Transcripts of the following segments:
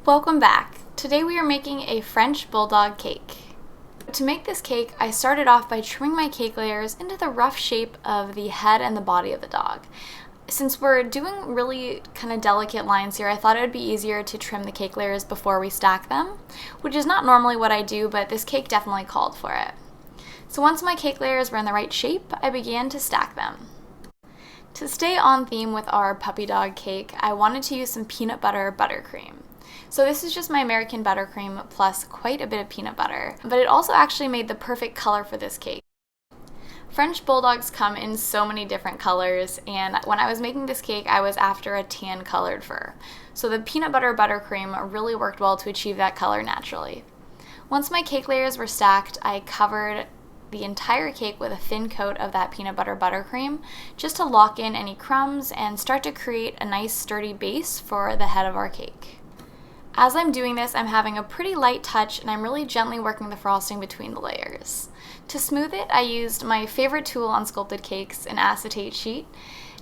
Welcome back. Today we are making a French Bulldog cake. To make this cake, I started off by trimming my cake layers into the rough shape of the head and the body of the dog. Since we're doing really kind of delicate lines here, I thought it would be easier to trim the cake layers before we stack them, which is not normally what I do, but this cake definitely called for it. So once my cake layers were in the right shape, I began to stack them. To stay on theme with our puppy dog cake, I wanted to use some peanut butter buttercream. So this is just my American buttercream plus quite a bit of peanut butter, but it also actually made the perfect color for this cake. French Bulldogs come in so many different colors, and when I was making this cake, I was after a tan colored fur. So the peanut butter buttercream really worked well to achieve that color naturally. Once my cake layers were stacked, I covered the entire cake with a thin coat of that peanut butter buttercream just to lock in any crumbs and start to create a nice sturdy base for the head of our cake. As I'm doing this, I'm having a pretty light touch and I'm really gently working the frosting between the layers. To smooth it, I used my favorite tool on sculpted cakes, an acetate sheet,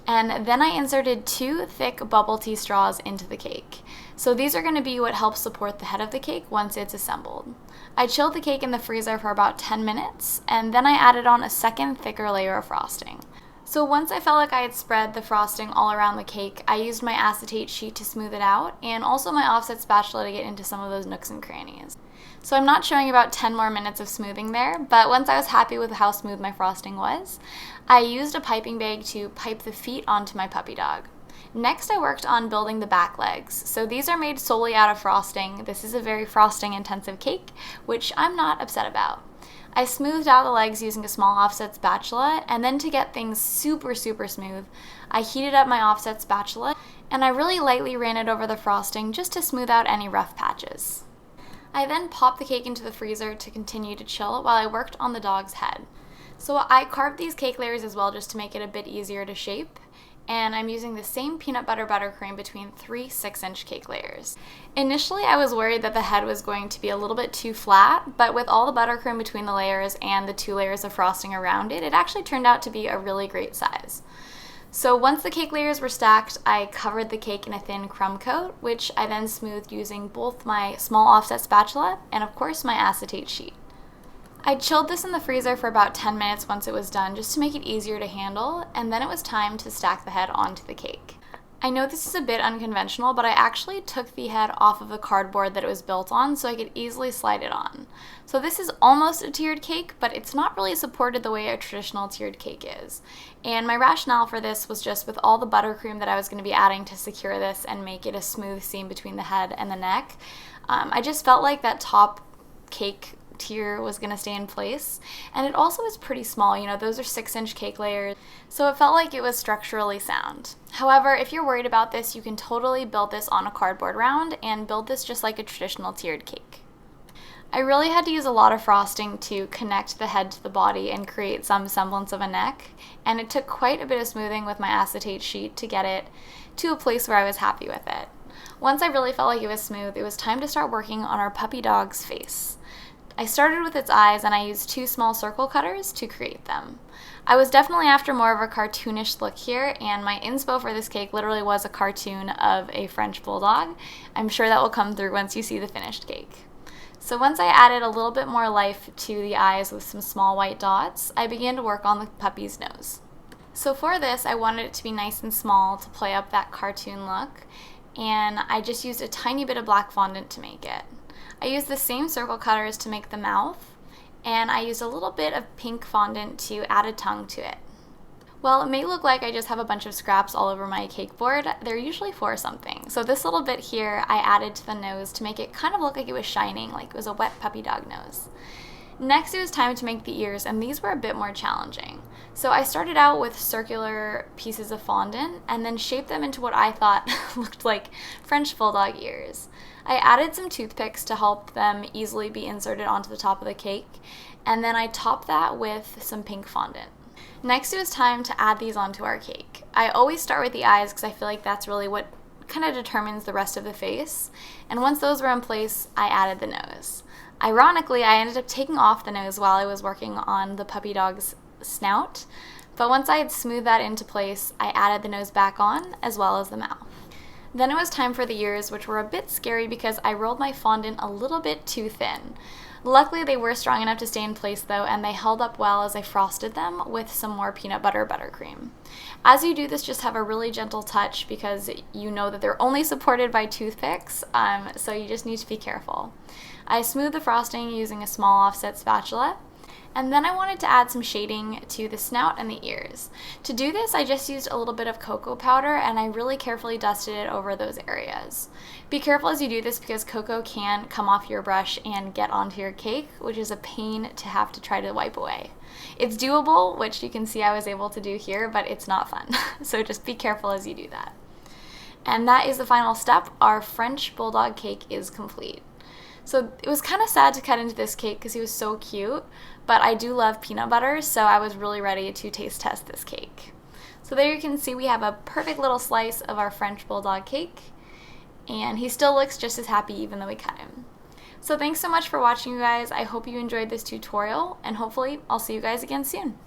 and then I inserted 2 thick bubble tea straws into the cake. So these are going to be what helps support the head of the cake once it's assembled. I chilled the cake in the freezer for about 10 minutes, and then I added on a second thicker layer of frosting. So once I felt like I had spread the frosting all around the cake, I used my acetate sheet to smooth it out and also my offset spatula to get into some of those nooks and crannies. So I'm not showing about 10 more minutes of smoothing there, but once I was happy with how smooth my frosting was, I used a piping bag to pipe the feet onto my puppy dog. Next, I worked on building the back legs. So these are made solely out of frosting. This is a very frosting intensive cake, which I'm not upset about. I smoothed out the legs using a small offset spatula, and then to get things super smooth, I heated up my offset spatula and I really lightly ran it over the frosting just to smooth out any rough patches. I then popped the cake into the freezer to continue to chill while I worked on the dog's head. So I carved these cake layers as well just to make it a bit easier to shape, and I'm using the same peanut butter buttercream between 3 6-inch cake layers. Initially, I was worried that the head was going to be a little bit too flat, but with all the buttercream between the layers and the 2 layers of frosting around it, it actually turned out to be a really great size. So once the cake layers were stacked, I covered the cake in a thin crumb coat, which I then smoothed using both my small offset spatula and of course my acetate sheet. I chilled this in the freezer for about 10 minutes once it was done just to make it easier to handle, and then it was time to stack the head onto the cake. I know this is a bit unconventional, but I actually took the head off of the cardboard that it was built on so I could easily slide it on. So this is almost a tiered cake, but it's not really supported the way a traditional tiered cake is. And my rationale for this was just with all the buttercream that I was going to be adding to secure this and make it a smooth seam between the head and the neck. I just felt like that top cake tier was going to stay in place, and it also is pretty small. Those are 6-inch cake layers, so it felt like it was structurally sound. However, if you're worried about this, you can totally build this on a cardboard round and build this just like a traditional tiered cake. I really had to use a lot of frosting to connect the head to the body and create some semblance of a neck, and it took quite a bit of smoothing with my acetate sheet to get it to a place where I was happy with it. Once I really felt like it was smooth, it was time to start working on our puppy dog's face. I started with its eyes and I used 2 small circle cutters to create them. I was definitely after more of a cartoonish look here, and my inspo for this cake literally was a cartoon of a French Bulldog. I'm sure that will come through once you see the finished cake. So once I added a little bit more life to the eyes with some small white dots, I began to work on the puppy's nose. So for this, I wanted it to be nice and small to play up that cartoon look, and I just used a tiny bit of black fondant to make it. I used the same circle cutters to make the mouth, and I used a little bit of pink fondant to add a tongue to it. While it may look like I just have a bunch of scraps all over my cake board, they're usually for something. So this little bit here I added to the nose to make it kind of look like it was shining, like it was a wet puppy dog nose. Next, it was time to make the ears, and these were a bit more challenging. So I started out with circular pieces of fondant and then shaped them into what I thought looked like French Bulldog ears. I added some toothpicks to help them easily be inserted onto the top of the cake, and then I topped that with some pink fondant. Next, it was time to add these onto our cake. I always start with the eyes because I feel like that's really what kind of determines the rest of the face, and once those were in place, I added the nose. Ironically, I ended up taking off the nose while I was working on the puppy dog's snout, but once I had smoothed that into place, I added the nose back on as well as the mouth. Then it was time for the ears, which were a bit scary because I rolled my fondant a little bit too thin. Luckily, they were strong enough to stay in place though, and they held up well as I frosted them with some more peanut butter buttercream. As you do this, just have a really gentle touch because you know that they're only supported by toothpicks, so you just need to be careful. I smoothed the frosting using a small offset spatula, and then I wanted to add some shading to the snout and the ears. To do this, I just used a little bit of cocoa powder and I really carefully dusted it over those areas. Be careful as you do this because cocoa can come off your brush and get onto your cake, which is a pain to have to try to wipe away. It's doable, which you can see I was able to do here, but it's not fun. So just be careful as you do that. And that is the final step. Our French Bulldog cake is complete. So it was kind of sad to cut into this cake because he was so cute, but I do love peanut butter, so I was really ready to taste test this cake. So there you can see we have a perfect little slice of our French Bulldog cake, and he still looks just as happy even though we cut him. So thanks so much for watching, you guys. I hope you enjoyed this tutorial, and hopefully I'll see you guys again soon.